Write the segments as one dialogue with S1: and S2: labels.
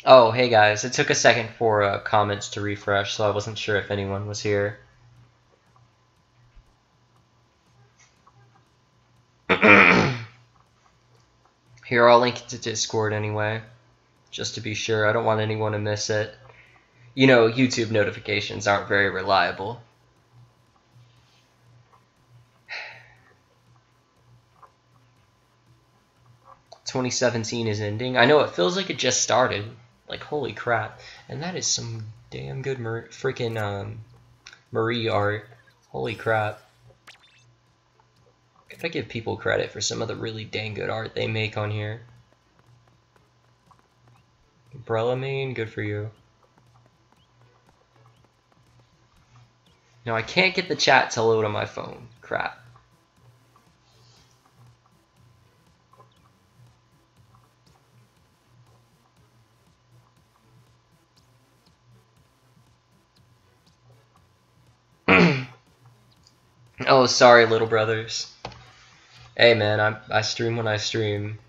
S1: Oh, hey guys, it took a second for comments to refresh, so I wasn't sure if anyone was here. Here, I'll link it to Discord anyway, just to be sure. I don't want anyone to miss it. You know, YouTube notifications aren't very reliable. "2017 is ending." I know, it feels like it just started. Like, holy crap. And that is some damn good freaking Marie art. Holy crap. Gotta give people credit for some of the really dang good art they make on here. Umbrella main, good for you. No, I can't get the chat to load on my phone. Crap. Oh, sorry, little brothers. Hey, man, I stream when I stream.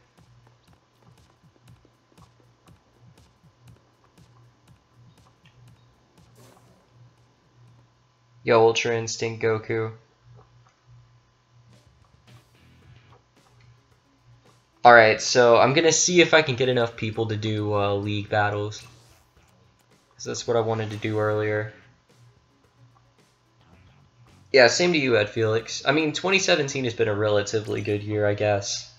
S1: Yo, Ultra Instinct Goku. Alright, so I'm gonna see if I can get enough people to do league battles. Because that's what I wanted to do earlier. Yeah, same to you, Ed Felix. I mean, 2017 has been a relatively good year, I guess.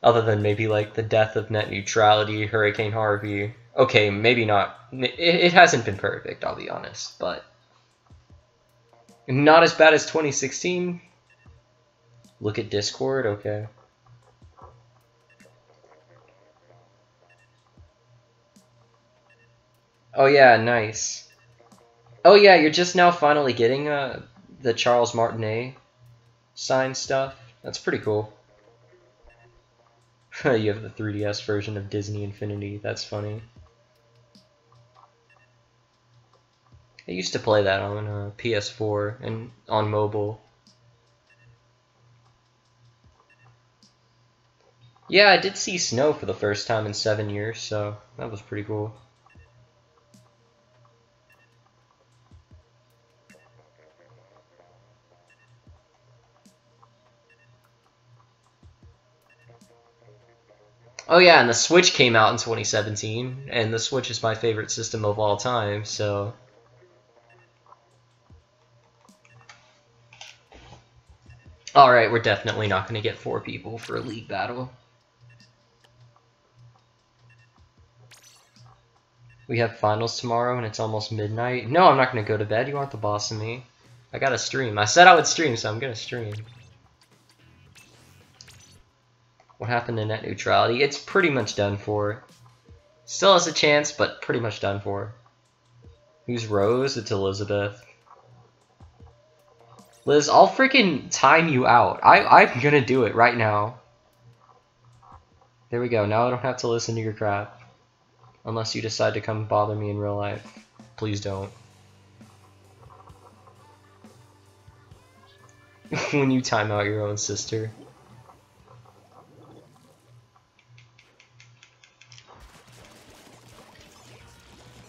S1: Other than maybe, like, the death of net neutrality, Hurricane Harvey. Okay, maybe not. It hasn't been perfect, I'll be honest, but... not as bad as 2016? Look at Discord? Okay. Oh yeah, nice. Oh yeah, you're just now finally getting the Charles Martinet signed stuff. That's pretty cool. You have the 3DS version of Disney Infinity. That's funny. I used to play that on PS4 and on mobile. Yeah, I did see snow for the first time in 7 years, so that was pretty cool. Oh yeah, and the Switch came out in 2017, and the Switch is my favorite system of all time, so... Alright, we're definitely not going to get 4 people for a league battle. We have finals tomorrow, and it's almost midnight. No, I'm not going to go to bed. You aren't the boss of me. I gotta stream. I said I would stream, so I'm going to stream. What happened to net neutrality? It's pretty much done for. Still has a chance, but pretty much done for. Who's Rose? It's Elizabeth. Liz, I'll freaking time you out. I'm gonna do it right now. There we go. Now I don't have to listen to your crap. Unless you decide to come bother me in real life. Please don't. When you time out your own sister.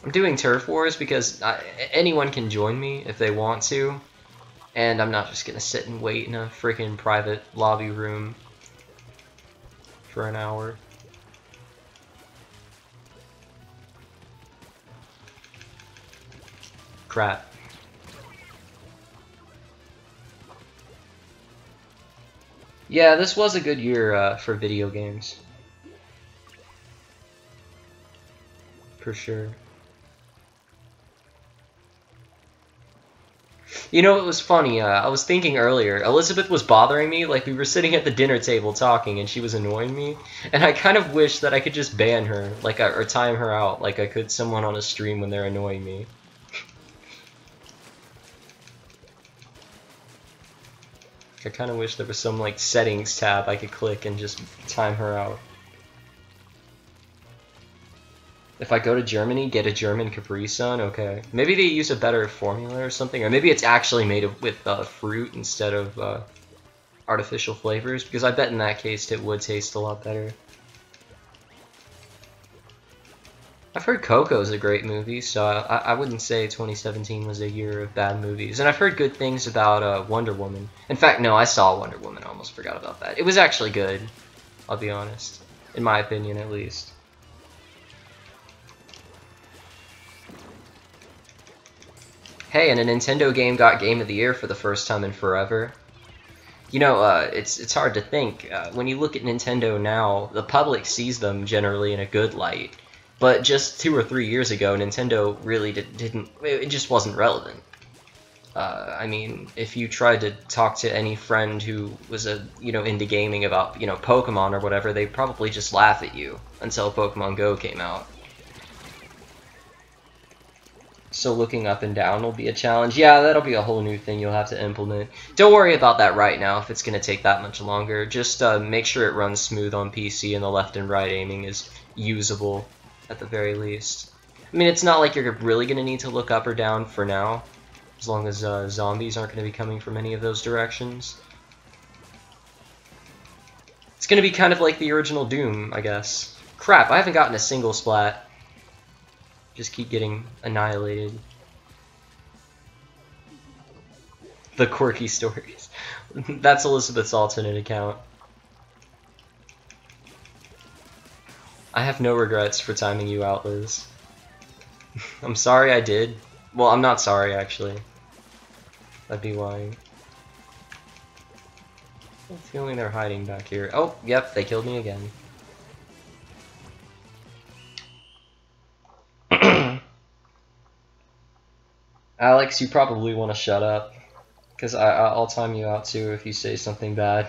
S1: I'm doing Turf Wars because anyone can join me if they want to. And I'm not just gonna sit and wait in a freaking private lobby room for an hour. Crap. Yeah, this was a good year for video games. For sure. You know, it was funny, I was thinking earlier, Elizabeth was bothering me, like we were sitting at the dinner table talking and she was annoying me, and I kind of wish that I could just ban her, like, or time her out, like I could someone on a stream when they're annoying me. I kind of wish there was some, like, settings tab I could click and just time her out. If I go to Germany, get a German Capri Sun? Okay. Maybe they use a better formula or something, or maybe it's actually made with fruit instead of artificial flavors, because I bet in that case it would taste a lot better. I've heard Coco's a great movie, so I wouldn't say 2017 was a year of bad movies. And I've heard good things about Wonder Woman. In fact, no, I saw Wonder Woman. I almost forgot about that. It was actually good, I'll be honest. In my opinion, at least. Hey, and a Nintendo game got Game of the Year for the first time in forever. You know, it's hard to think. When you look at Nintendo now, the public sees them generally in a good light. But just 2 or 3 years ago, Nintendo really didn't. It just wasn't relevant. I mean, if you tried to talk to any friend who was into gaming about Pokemon or whatever, they'd probably just laugh at you until Pokemon Go came out. So looking up and down will be a challenge. Yeah, that'll be a whole new thing you'll have to implement. Don't worry about that right now if it's going to take that much longer. Just make sure it runs smooth on PC and the left and right aiming is usable at the very least. I mean, it's not like you're really going to need to look up or down for now, as long as zombies aren't going to be coming from any of those directions. It's going to be kind of like the original Doom, I guess. Crap, I haven't gotten a single splat. Just keep getting annihilated. The quirky stories. That's Elizabeth's alternate account. I have no regrets for timing you out, Liz. I'm sorry I did. Well, I'm not sorry, actually. I'd be lying. I'm feeling they're hiding back here. Oh, yep, they killed me again. Alex, you probably want to shut up, because I'll time you out too if you say something bad.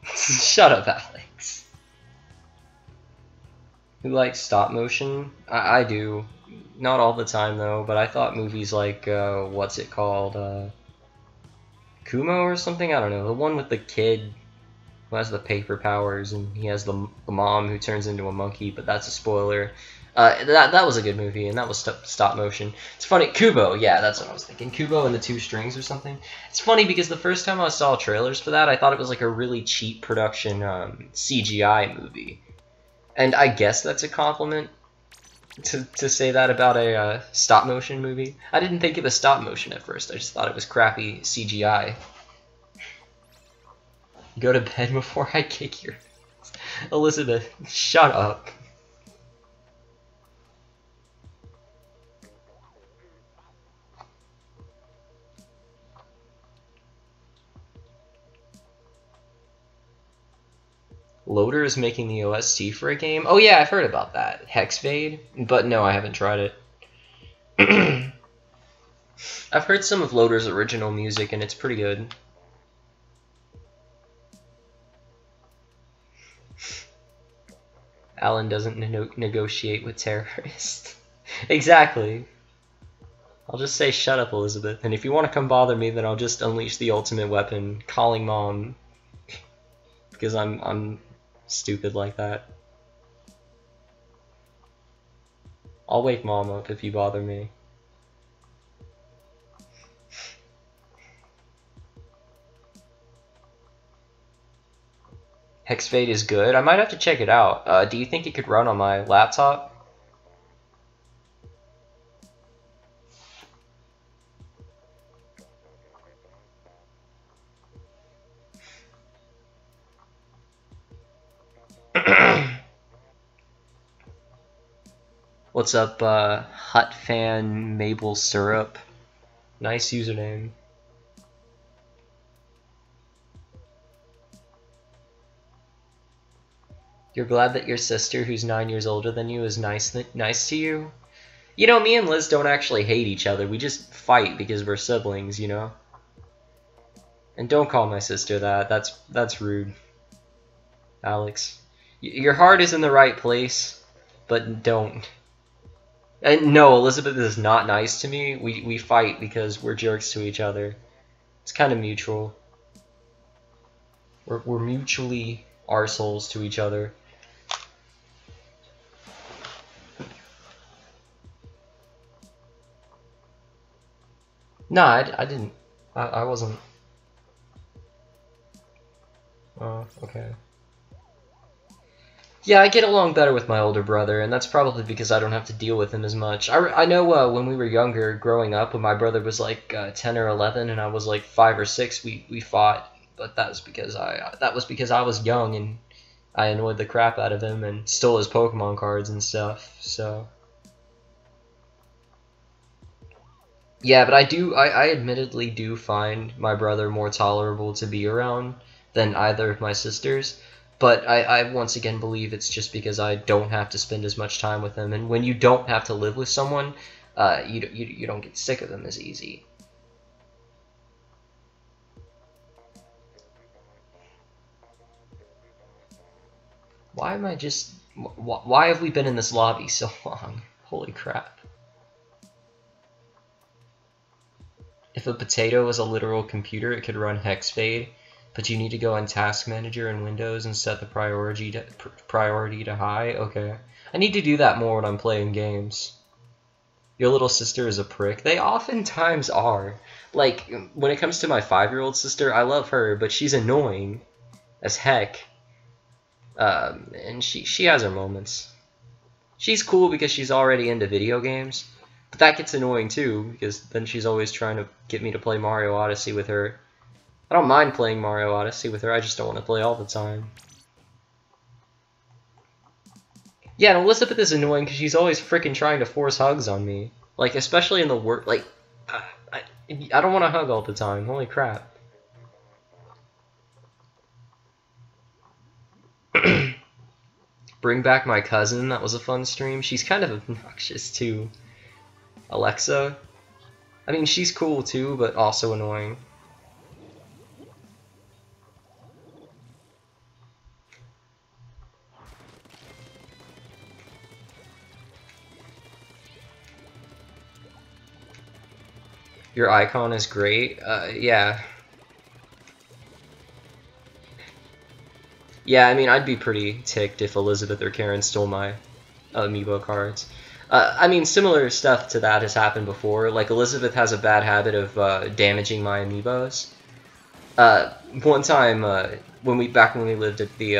S1: Shut up, Alex. Who likes stop motion? I do. Not all the time though, but I thought movies like, what's it called? Kumo or something? I don't know. The one with the kid who has the paper powers, and he has the mom who turns into a monkey, but that's a spoiler. That was a good movie, and that was stop motion. It's funny, Kubo, yeah, that's what I was thinking. Kubo and the Two Strings or something. It's funny because the first time I saw trailers for that, I thought it was like a really cheap production CGI movie. And I guess that's a compliment to say that about a stop motion movie. I didn't think it was stop motion at first, I just thought it was crappy CGI. Go to bed before I kick your... Elizabeth, shut up. Loader is making the OST for a game? Oh yeah, I've heard about that. Hexfade? But no, I haven't tried it. I've heard some of Loader's original music and it's pretty good. Alan doesn't negotiate with terrorists. Exactly. I'll just say shut up, Elizabeth, and if you want to come bother me, then I'll just unleash the ultimate weapon, calling Mom. Because I'm stupid like that. I'll wake Mom up if you bother me. Hexfade is good. I might have to check it out. Do you think it could run on my laptop? What's up, Hut Fan Maple Syrup? Nice username. You're glad that your sister, who's 9 years older than you, is nice to you? You know, me and Liz don't actually hate each other. We just fight because we're siblings, you know? And don't call my sister that. That's rude. Alex. Your heart is in the right place, but don't. And no, Elizabeth is not nice to me. We fight because we're jerks to each other. It's kind of mutual. We're mutually arseholes to each other. No, I didn't. I wasn't. Oh, okay. Yeah, I get along better with my older brother, and that's probably because I don't have to deal with him as much. I know when we were younger, growing up, when my brother was like 10 or 11 and I was like 5 or 6, we fought, but that was because I was young and I annoyed the crap out of him and stole his Pokemon cards and stuff. So yeah, but I admittedly do find my brother more tolerable to be around than either of my sisters. But I once again believe it's just because I don't have to spend as much time with him. And when you don't have to live with someone, you don't get sick of them as easy. Why am I just... Why have we been in this lobby so long? Holy crap. If a potato was a literal computer, it could run Hexfade, but you need to go in Task Manager in Windows and set the priority to high? Okay. I need to do that more when I'm playing games. Your little sister is a prick. They oftentimes are. Like, when it comes to my 5-year-old sister, I love her, but she's annoying as heck. And she has her moments. She's cool because she's already into video games. But that gets annoying too, because then she's always trying to get me to play Mario Odyssey with her. I don't mind playing Mario Odyssey with her, I just don't want to play all the time. Yeah, and Elizabeth is annoying because she's always freaking trying to force hugs on me. Like, especially in the work, like, I don't want to hug all the time, holy crap. Bring back my cousin, that was a fun stream. She's kind of obnoxious too. Alexa. I mean, she's cool too, but also annoying. Your icon is great. Yeah. Yeah, I mean, I'd be pretty ticked if Elizabeth or Karen stole my amiibo cards. I mean, similar stuff to that has happened before. Like, Elizabeth has a bad habit of damaging my amiibos. One time, back when we lived at the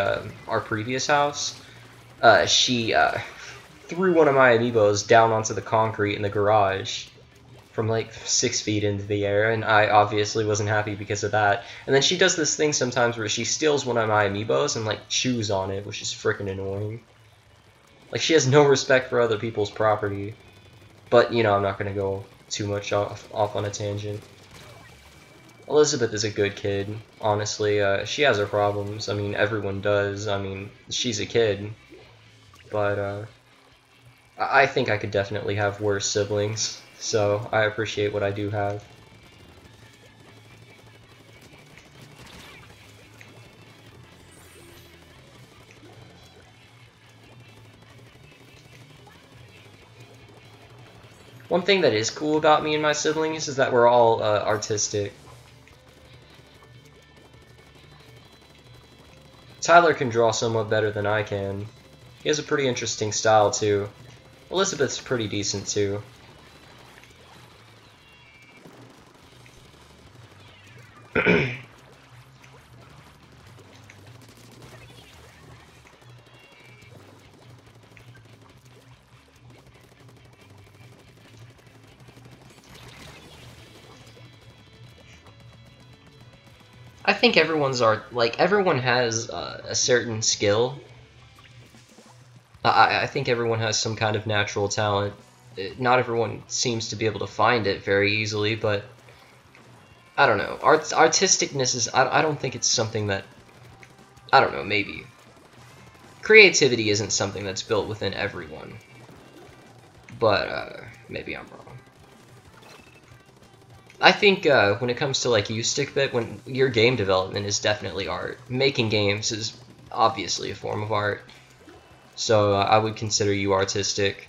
S1: our previous house, she threw one of my amiibos down onto the concrete in the garage from like 6 feet into the air, and I obviously wasn't happy because of that. And then she does this thing sometimes where she steals one of my amiibos and like chews on it, which is freaking annoying. Like, she has no respect for other people's property. But, you know, I'm not going to go too much off on a tangent. Elizabeth is a good kid, honestly. She has her problems. I mean, everyone does. I mean, she's a kid. But, I think I could definitely have worse siblings. So, I appreciate what I do have. One thing that is cool about me and my siblings is that we're all artistic. Tyler can draw somewhat better than I can. He has a pretty interesting style too. Elizabeth's pretty decent too. I think everyone's art, like, everyone has a certain skill. I think everyone has some kind of natural talent. Not everyone seems to be able to find it very easily, but I don't know. Artisticness is, I don't think it's something that, I don't know, maybe. Creativity isn't something that's built within everyone. But, maybe I'm wrong. I think when it comes to like U-Stick-Bit, when your game development is definitely art. Making games is obviously a form of art. So I would consider you artistic.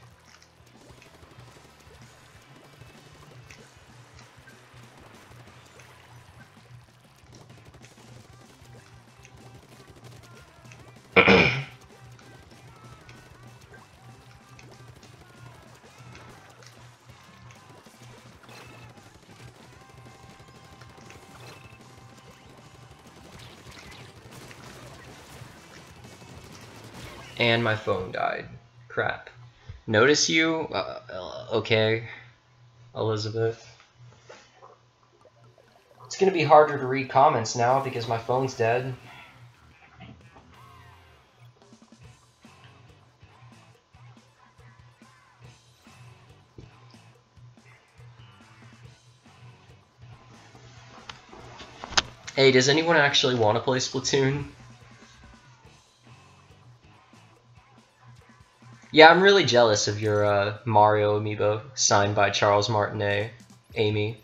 S1: And my phone died. Crap. Notice you? Okay, Elizabeth. It's gonna be harder to read comments now because my phone's dead. Hey, does anyone actually want to play Splatoon? Yeah, I'm really jealous of your Mario amiibo signed by Charles Martinet, Amy.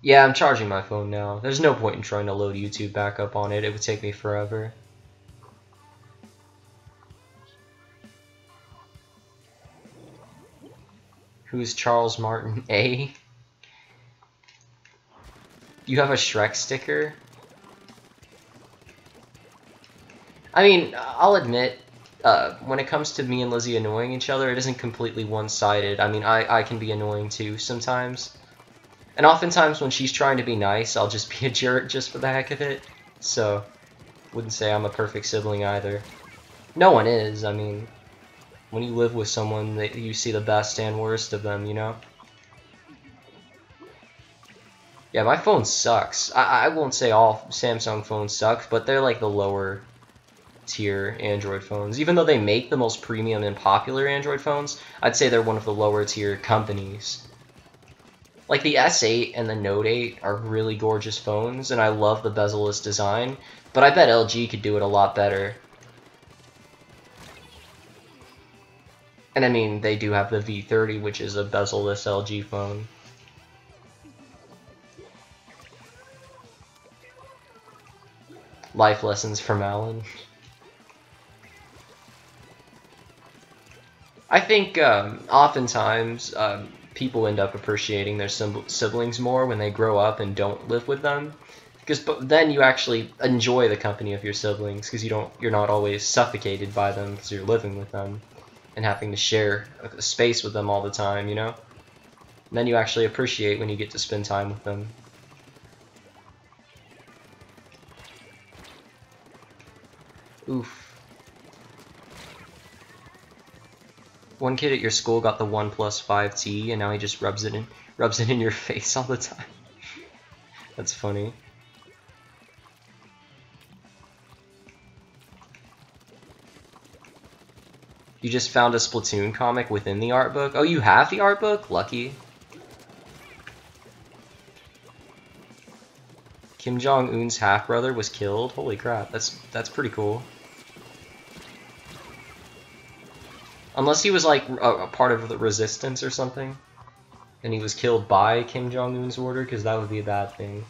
S1: Yeah, I'm charging my phone now. There's no point in trying to load YouTube back up on it. It would take me forever. Who's Charles Martin A? You have a Shrek sticker? I mean, I'll admit, when it comes to me and Lizzie annoying each other, it isn't completely one-sided. I mean, I can be annoying too sometimes. And oftentimes when she's trying to be nice, I'll just be a jerk just for the heck of it. So, wouldn't say I'm a perfect sibling either. No one is. I mean, when you live with someone, you see the best and worst of them, you know? Yeah, my phone sucks. I won't say all Samsung phones suck, but they're like the lower tier Android phones. Even though they make the most premium and popular Android phones, I'd say they're one of the lower tier companies. Like the S8 and the Note 8 are really gorgeous phones, and I love the bezel-less design, but I bet LG could do it a lot better. And I mean, they do have the V30, which is a bezel-less LG phone. Life lessons from Alan. I think oftentimes people end up appreciating their siblings more when they grow up and don't live with them, because then you actually enjoy the company of your siblings because you're not always suffocated by them because you're living with them and having to share a space with them all the time, you know? And then you actually appreciate when you get to spend time with them. Oof. One kid at your school got the OnePlus 5T, and now he just rubs it in your face all the time. That's funny. You just found a Splatoon comic within the art book? Oh, you have the art book? Lucky. Kim Jong-un's half-brother was killed? Holy crap, that's pretty cool. Unless he was like a part of the resistance or something, and he was killed by Kim Jong-un's order, because that would be a bad thing.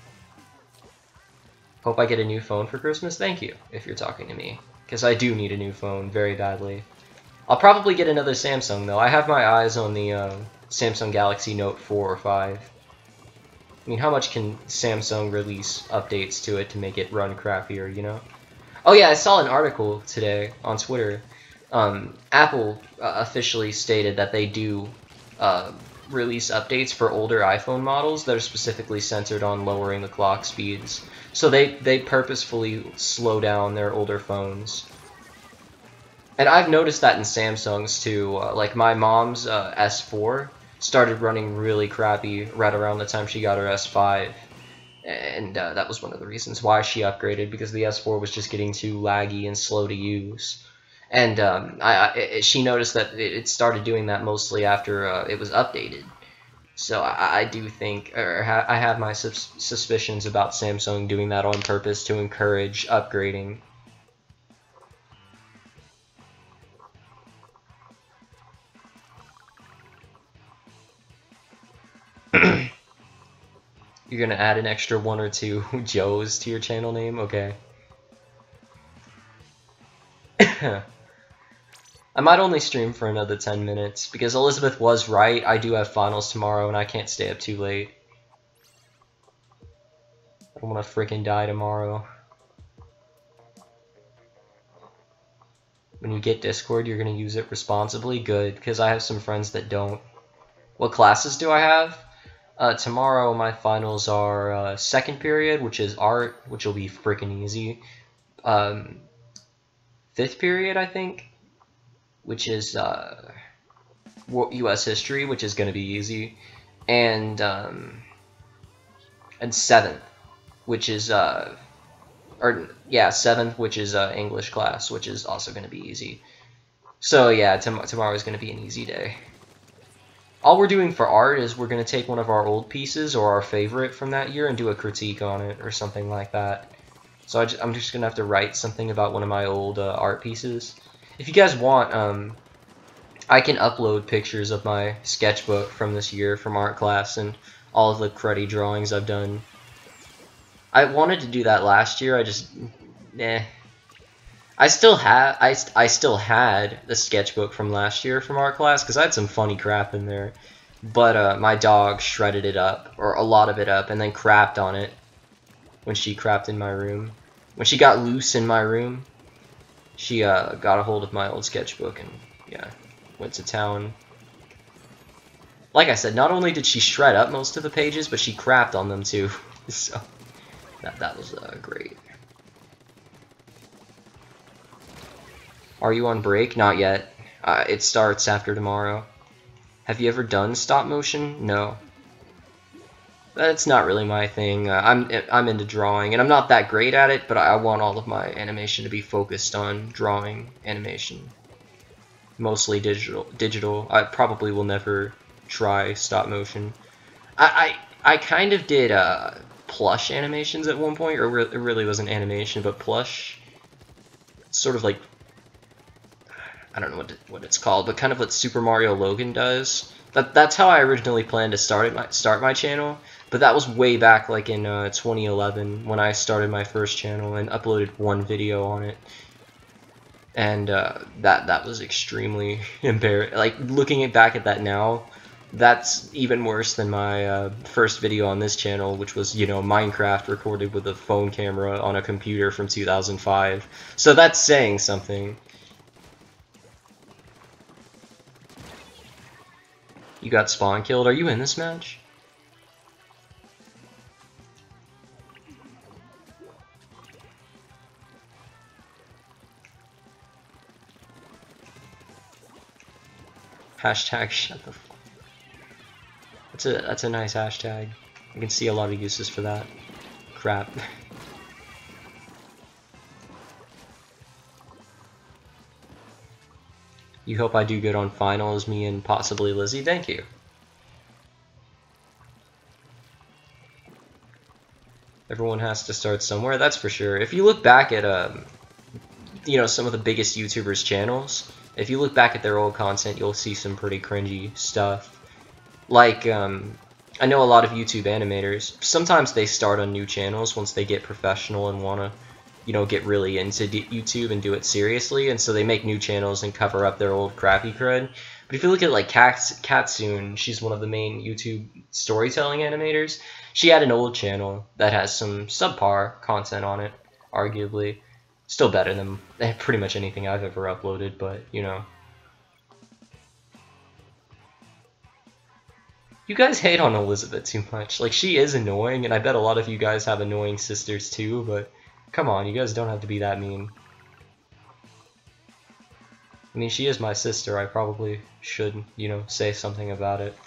S1: Hope I get a new phone for Christmas? Thank you, if you're talking to me, because I do need a new phone very badly. I'll probably get another Samsung, though. I have my eyes on the Samsung Galaxy Note 4 or 5. I mean, how much can Samsung release updates to it to make it run crappier, you know? Oh yeah, I saw an article today on Twitter. Apple officially stated that they do release updates for older iPhone models that are specifically centered on lowering the clock speeds. So they purposefully slow down their older phones. And I've noticed that in Samsungs too. Like my mom's S4 started running really crappy right around the time she got her S5. And that was one of the reasons why she upgraded, because the S4 was just getting too laggy and slow to use. And she noticed that it started doing that mostly after it was updated. So I do think, or I have my suspicions about Samsung doing that on purpose to encourage upgrading. You're gonna add an extra 1 or 2 Joes to your channel name? Okay. I might only stream for another 10 minutes, because Elizabeth was right, I do have finals tomorrow and I can't stay up too late. I don't want to freaking die tomorrow. When you get Discord, you're going to use it responsibly? Good, because I have some friends that don't. What classes do I have? Tomorrow my finals are second period, which is art, which will be freaking easy. Fifth period, I think, which is U.S. history, which is going to be easy, and seventh, which is seventh, which is English class, which is also going to be easy. So yeah, tomorrow is going to be an easy day. All we're doing for art is we're going to take one of our old pieces or our favorite from that year and do a critique on it or something like that. So I'm just going to have to write something about one of my old art pieces. If you guys want, I can upload pictures of my sketchbook from this year from art class and all of the cruddy drawings I've done. I wanted to do that last year, I still had the sketchbook from last year from art class because I had some funny crap in there, but my dog shredded it up, or a lot of it up, and then crapped on it when she crapped in my room. When she got loose in my room, she got a hold of my old sketchbook and yeah, went to town. Like I said, not only did she shred up most of the pages, but she crapped on them too. So that was great. Are you on break? Not yet. It starts after tomorrow. Have you ever done stop motion? No. That's not really my thing. I'm into drawing, and I'm not that great at it, but I want all of my animation to be focused on drawing animation. Mostly digital. I probably will never try stop motion. I kind of did plush animations at one point, or it really wasn't animation, but plush. Sort of like, I don't know what it's called, but kind of what Super Mario Logan does. That's how I originally planned to start my channel, but that was way back like in 2011 when I started my first channel and uploaded one video on it, and that was extremely embarrassing. Like looking back at that now, that's even worse than my first video on this channel, which was, you know, Minecraft recorded with a phone camera on a computer from 2005. So that's saying something. You got spawn killed. Are you in this match? Hashtag shut the fuck. That's a nice hashtag. I can see a lot of uses for that. Crap. You hope I do good on finals, me and possibly Lizzie. Thank you. Everyone has to start somewhere, that's for sure. If you look back at you know, some of the biggest YouTubers' channels, if you look back at their old content, you'll see some pretty cringy stuff. Like, I know a lot of YouTube animators, sometimes they start on new channels once they get professional and want to, you know, get really into YouTube and do it seriously, and so they make new channels and cover up their old crappy cred. But if you look at like Katsune, she's one of the main YouTube storytelling animators. She had an old channel that has some subpar content on it, arguably. Still better than pretty much anything I've ever uploaded, but, you know. You guys hate on Elizabeth too much. Like, she is annoying, and I bet a lot of you guys have annoying sisters too, but come on, you guys don't have to be that mean. I mean, she is my sister. I probably should, you know, say something about it.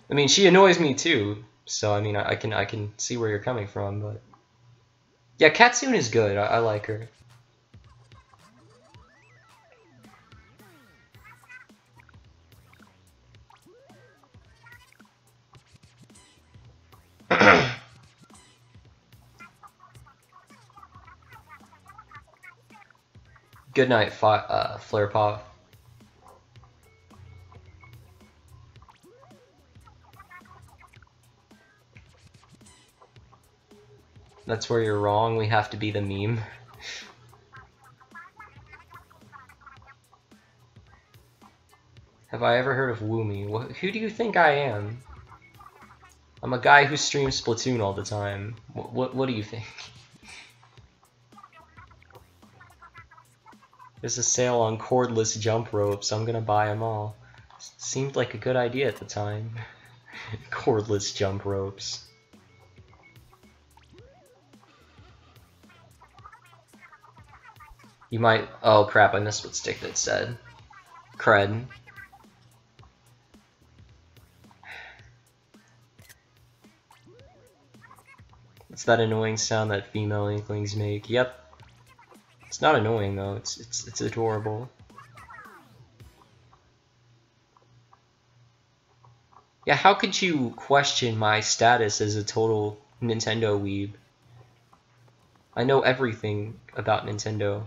S1: I mean, she annoys me too, so I mean, I can see where you're coming from, but yeah, Katsune is good. I like her. Good night, Flare Pop. That's where you're wrong. We have to be the meme. Have I ever heard of Woomy? Who do you think I am? I'm a guy who streams Splatoon all the time. What do you think? There's a sale on cordless jump ropes. I'm gonna buy them all. Seemed like a good idea at the time. Cordless jump ropes. You might... Oh crap, I missed what Stick That said. Cred. It's that annoying sound that female Inklings make. Yep. It's not annoying though, it's adorable. Yeah, how could you question my status as a total Nintendo weeb? I know everything about Nintendo.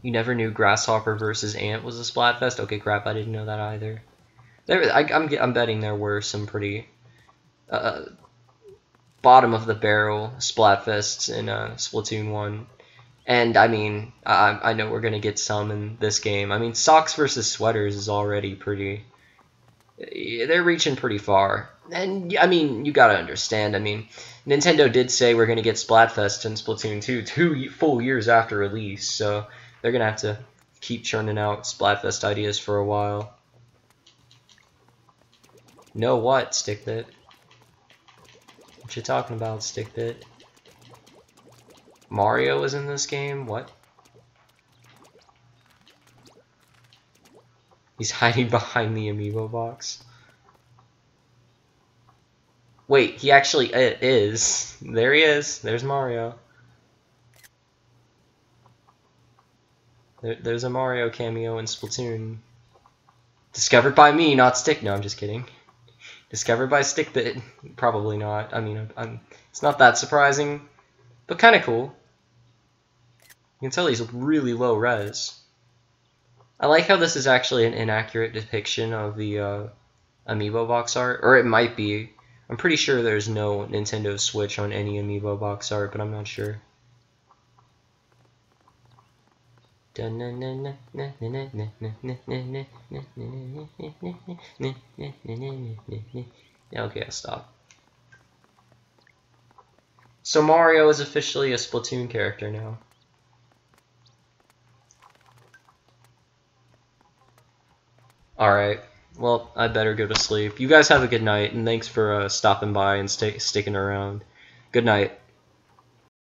S1: You never knew Grasshopper versus Ant was a Splatfest? Okay, crap, I didn't know that either. I'm betting there were some pretty bottom of the barrel Splatfests in Splatoon 1. And I mean, I know we're gonna get some in this game. I mean, socks versus sweaters is already pretty. They're reaching pretty far. And I mean, you gotta understand. I mean, Nintendo did say we're gonna get Splatfest in Splatoon 2 2 full years after release, so they're gonna have to keep churning out Splatfest ideas for a while. Know what, Stickbit? What you talking about, Stickbit? Mario was in this game? What? He's hiding behind the amiibo box. Wait, he actually is. There he is. There's Mario. There's a Mario cameo in Splatoon. Discovered by me, not Stick. No, I'm just kidding. Discovered by Stickbit. Probably not. I mean, it's not that surprising, but kind of cool. You can tell he's really low res. I like how this is actually an inaccurate depiction of the amiibo box art, or it might be. I'm pretty sure there's no Nintendo Switch on any amiibo box art, but I'm not sure. Okay, I'll stop. So Mario is officially a Splatoon character now. Alright, well, I better go to sleep. You guys have a good night, and thanks for stopping by and sticking around. Good night.